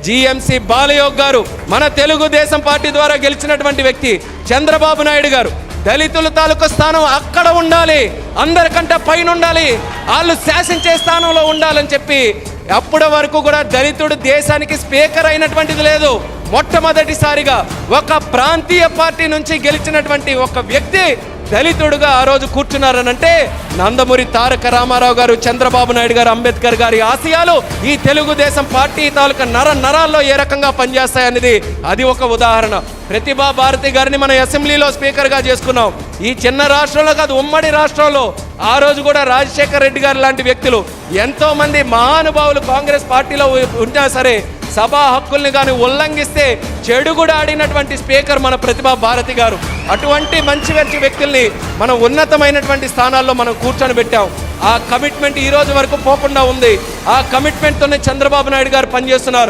GMC బాలయోగ్ గారు మన Telugu Desam party ద్వారా గెలిచినటువంటి వ్యక్తి. చంద్రబాబు నాయుడు గారు దళితుల తాలూకా స్థానం అక్కడ ఉండాలి, అందరికంటే పైన ఉండాలి, వాళ్ళు శాసించే స్థానంలో ఉండాలని చెప్పి అప్పటి వరకు కూడా దళితుడు దేశానికి స్పీకర్ అయినటువంటిది లేదు. మొట్టమొదటిసారిగా ఒక ప్రాంతీయ పార్టీ నుంచి గెలిచినటువంటి ఒక వ్యక్తి దళితుడుగా ఆ రోజు కూర్చున్నారనంటే నందమూరి తారక రామారావు గారు, చంద్రబాబు నాయుడు గారు, అంబేద్కర్ గారి ఆశయాలు ఈ తెలుగుదేశం పార్టీ తాలూకా నరాల్లో ఏ రకంగా పనిచేస్తాయనేది అది ఒక ఉదాహరణ. ప్రతిభా భారతి గారిని మనం అసెంబ్లీలో స్పీకర్గా చేసుకున్నాం. ఈ చిన్న రాష్ట్రంలో కాదు, ఉమ్మడి రాష్ట్రంలో ఆ రోజు కూడా రాజశేఖర్ రెడ్డి గారు లాంటి వ్యక్తులు ఎంతో మంది మహానుభావులు కాంగ్రెస్ పార్టీలో ఉన్నా సరే సభా హక్కుల్ని కానీ ఉల్లంఘిస్తే చెడు కూడా ఆడినటువంటి స్పీకర్ మన ప్రతిభా భారతి గారు. అటువంటి మంచి వ్యక్తుల్ని మనం ఉన్నతమైనటువంటి స్థానాల్లో మనం కూర్చొని పెట్టాం. ఆ కమిట్మెంట్ ఈ రోజు వరకు పోకుండా ఉంది. ఆ కమిట్మెంట్తోనే చంద్రబాబు నాయుడు గారు పనిచేస్తున్నారు.